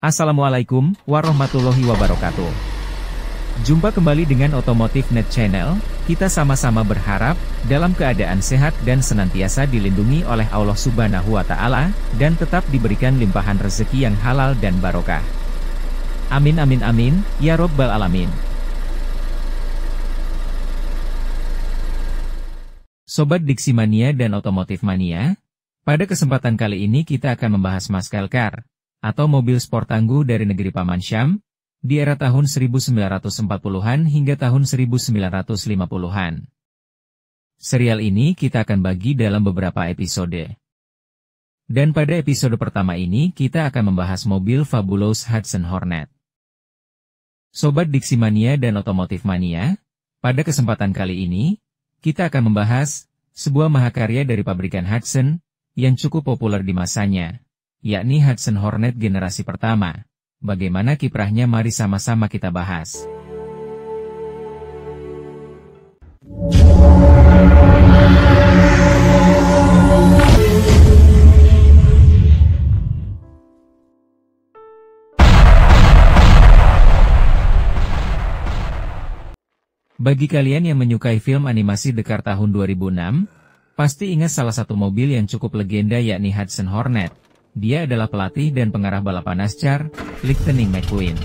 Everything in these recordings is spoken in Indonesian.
Assalamualaikum warahmatullahi wabarakatuh. Jumpa kembali dengan Otomotif Net Channel. Kita sama-sama berharap dalam keadaan sehat dan senantiasa dilindungi oleh Allah Subhanahu wa Ta'ala, dan tetap diberikan limpahan rezeki yang halal dan barokah. Amin amin amin, ya Robbal Alamin. Sobat Diksi Mania dan Otomotif Mania, pada kesempatan kali ini kita akan membahas muscle car, atau mobil sport tangguh dari negeri Paman Syam, di era tahun 1940-an hingga tahun 1950-an. Serial ini kita akan bagi dalam beberapa episode. Dan pada episode pertama ini kita akan membahas mobil Fabulous Hudson Hornet. Sobat Diksi Mania dan Otomotif Mania, pada kesempatan kali ini, kita akan membahas sebuah mahakarya dari pabrikan Hudson yang cukup populer di masanya, yakni Hudson Hornet generasi pertama. Bagaimana kiprahnya, mari sama-sama kita bahas. Bagi kalian yang menyukai film animasi The Car tahun 2006, pasti ingat salah satu mobil yang cukup legenda, yakni Hudson Hornet. Dia adalah pelatih dan pengarah balapan NASCAR, Lightning McQueen.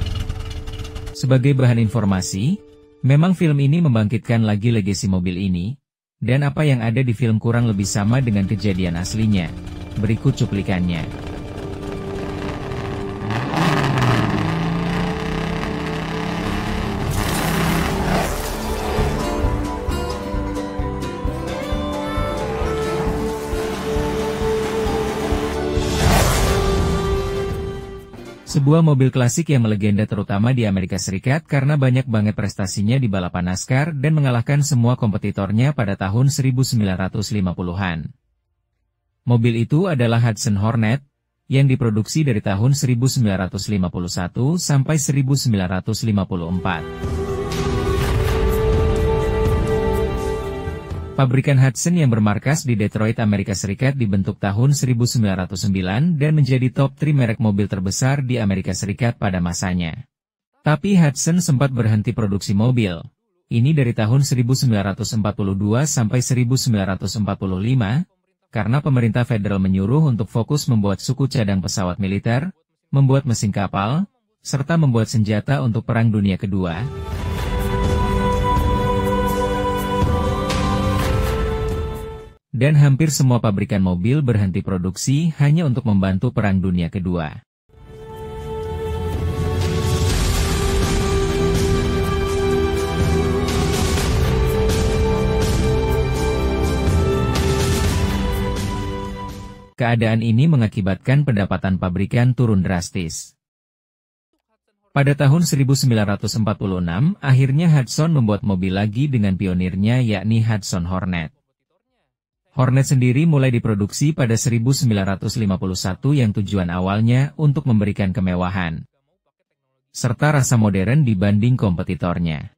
Sebagai bahan informasi, memang film ini membangkitkan lagi legasi mobil ini, dan apa yang ada di film kurang lebih sama dengan kejadian aslinya. Berikut cuplikannya. Sebuah mobil klasik yang melegenda terutama di Amerika Serikat karena banyak banget prestasinya di balapan NASCAR dan mengalahkan semua kompetitornya pada tahun 1950-an. Mobil itu adalah Hudson Hornet, yang diproduksi dari tahun 1951 sampai 1954. Pabrikan Hudson yang bermarkas di Detroit, Amerika Serikat dibentuk tahun 1909 dan menjadi top 3 merek mobil terbesar di Amerika Serikat pada masanya. Tapi Hudson sempat berhenti produksi mobil. Ini dari tahun 1942 sampai 1945, karena pemerintah federal menyuruh untuk fokus membuat suku cadang pesawat militer, membuat mesin kapal, serta membuat senjata untuk Perang Dunia Kedua. Dan hampir semua pabrikan mobil berhenti produksi hanya untuk membantu Perang Dunia Kedua. Keadaan ini mengakibatkan pendapatan pabrikan turun drastis. Pada tahun 1946, akhirnya Hudson membuat mobil lagi dengan pionirnya, yakni Hudson Hornet. Hornet sendiri mulai diproduksi pada 1951 yang tujuan awalnya untuk memberikan kemewahan serta rasa modern dibanding kompetitornya.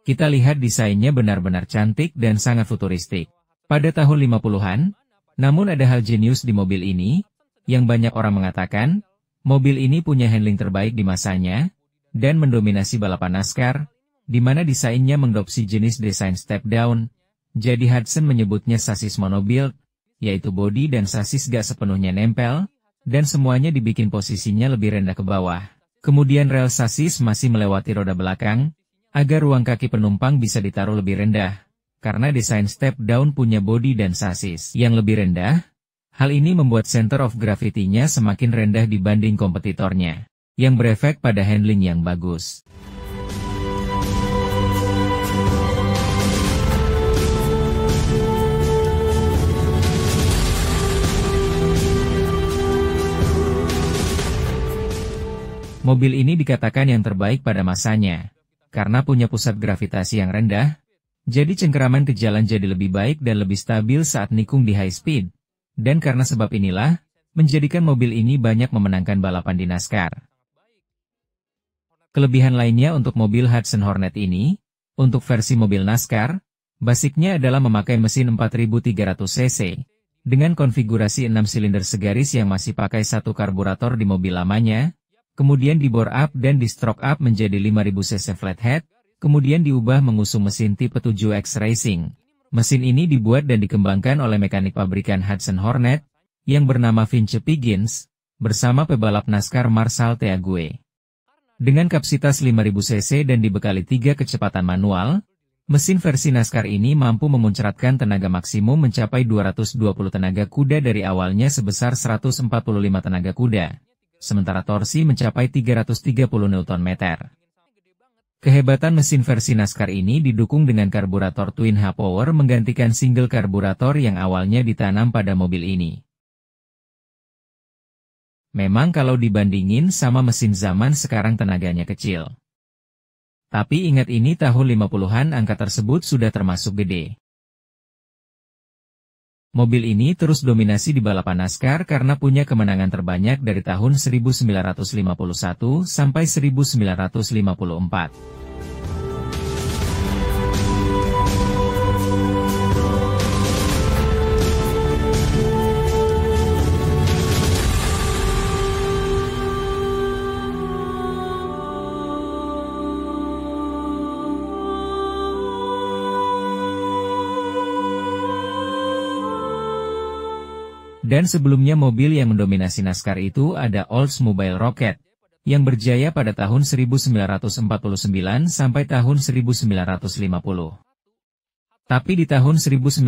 Kita lihat desainnya benar-benar cantik dan sangat futuristik. Pada tahun 50-an, namun ada hal jenius di mobil ini, yang banyak orang mengatakan, mobil ini punya handling terbaik di masanya, dan mendominasi balapan NASCAR, di mana desainnya mengadopsi jenis desain step down. Jadi Hudson menyebutnya sasis monobuild, yaitu bodi dan sasis gak sepenuhnya nempel, dan semuanya dibikin posisinya lebih rendah ke bawah. Kemudian rel sasis masih melewati roda belakang, agar ruang kaki penumpang bisa ditaruh lebih rendah. Karena desain step down punya bodi dan sasis yang lebih rendah, hal ini membuat center of gravity-nya semakin rendah dibanding kompetitornya, yang berefek pada handling yang bagus. Mobil ini dikatakan yang terbaik pada masanya, karena punya pusat gravitasi yang rendah, jadi cengkeraman ke jalan jadi lebih baik dan lebih stabil saat nikung di high speed. Dan karena sebab inilah, menjadikan mobil ini banyak memenangkan balapan di NASCAR. Kelebihan lainnya untuk mobil Hudson Hornet ini, untuk versi mobil NASCAR, basicnya adalah memakai mesin 4300 cc, dengan konfigurasi 6 silinder segaris yang masih pakai satu karburator di mobil lamanya, kemudian di bore up dan di stroke up menjadi 5000 cc flathead, kemudian diubah mengusung mesin tipe 7X Racing. Mesin ini dibuat dan dikembangkan oleh mekanik pabrikan Hudson Hornet, yang bernama Vince Piggins, bersama pebalap NASCAR Marshall Teague. Dengan kapasitas 5000 cc dan dibekali 3 kecepatan manual, mesin versi NASCAR ini mampu memuncratkan tenaga maksimum mencapai 220 tenaga kuda dari awalnya sebesar 145 tenaga kuda, sementara torsi mencapai 330 Nm. Kehebatan mesin versi NASCAR ini didukung dengan karburator Twin H-Power menggantikan single karburator yang awalnya ditanam pada mobil ini. Memang kalau dibandingin sama mesin zaman sekarang tenaganya kecil. Tapi ingat ini tahun 50-an angka tersebut sudah termasuk gede. Mobil ini terus dominasi di balapan NASCAR karena punya kemenangan terbanyak dari tahun 1951 sampai 1954. Dan sebelumnya mobil yang mendominasi NASCAR itu ada Oldsmobile Rocket, yang berjaya pada tahun 1949 sampai tahun 1950. Tapi di tahun 1951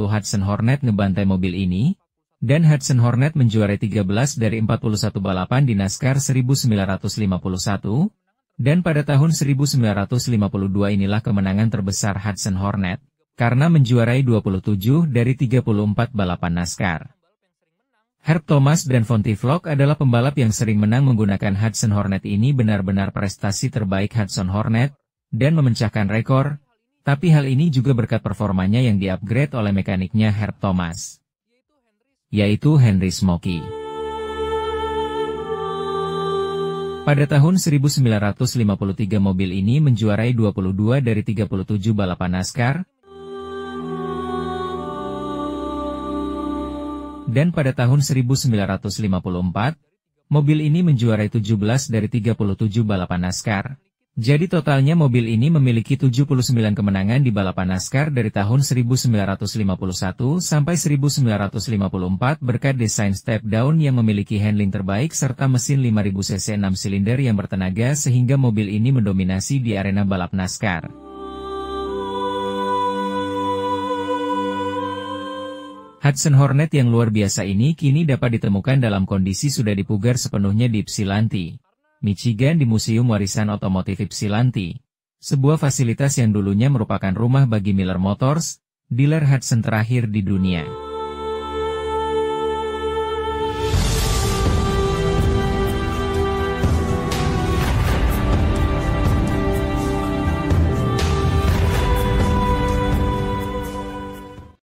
Hudson Hornet ngebantai mobil ini, dan Hudson Hornet menjuarai 13 dari 41 balapan di NASCAR 1951, dan pada tahun 1952 inilah kemenangan terbesar Hudson Hornet, karena menjuarai 27 dari 34 balapan NASCAR. Herb Thomas dan Fonty Flock adalah pembalap yang sering menang menggunakan Hudson Hornet ini benar-benar prestasi terbaik Hudson Hornet, dan memecahkan rekor, tapi hal ini juga berkat performanya yang di-upgrade oleh mekaniknya Herb Thomas, yaitu Henry Smoky. Pada tahun 1953 mobil ini menjuarai 22 dari 37 balapan NASCAR, dan pada tahun 1954, mobil ini menjuarai 17 dari 37 balapan NASCAR. Jadi totalnya mobil ini memiliki 79 kemenangan di balapan NASCAR dari tahun 1951 sampai 1954 berkat desain step down yang memiliki handling terbaik serta mesin 5000 cc 6 silinder yang bertenaga sehingga mobil ini mendominasi di arena balap NASCAR. Hudson Hornet yang luar biasa ini kini dapat ditemukan dalam kondisi sudah dipugar sepenuhnya di Ypsilanti, Michigan di Museum Warisan Otomotif Ypsilanti, sebuah fasilitas yang dulunya merupakan rumah bagi Miller Motors, dealer Hudson terakhir di dunia.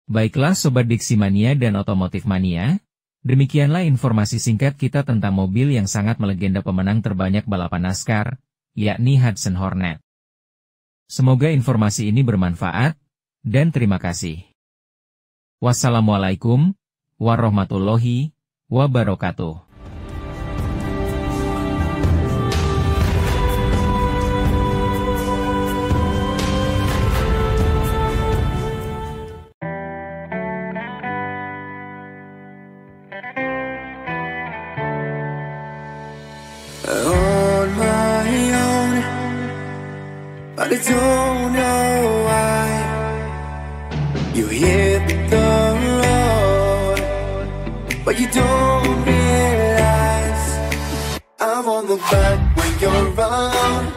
Baiklah Sobat Diximania dan Otomotif Mania, demikianlah informasi singkat kita tentang mobil yang sangat melegenda pemenang terbanyak balapan NASCAR, yakni Hudson Hornet. Semoga informasi ini bermanfaat, dan terima kasih. Wassalamualaikum warahmatullahi wabarakatuh. On my own, but I don't know why you hit the road, but you don't realize I'm on the back when you're around.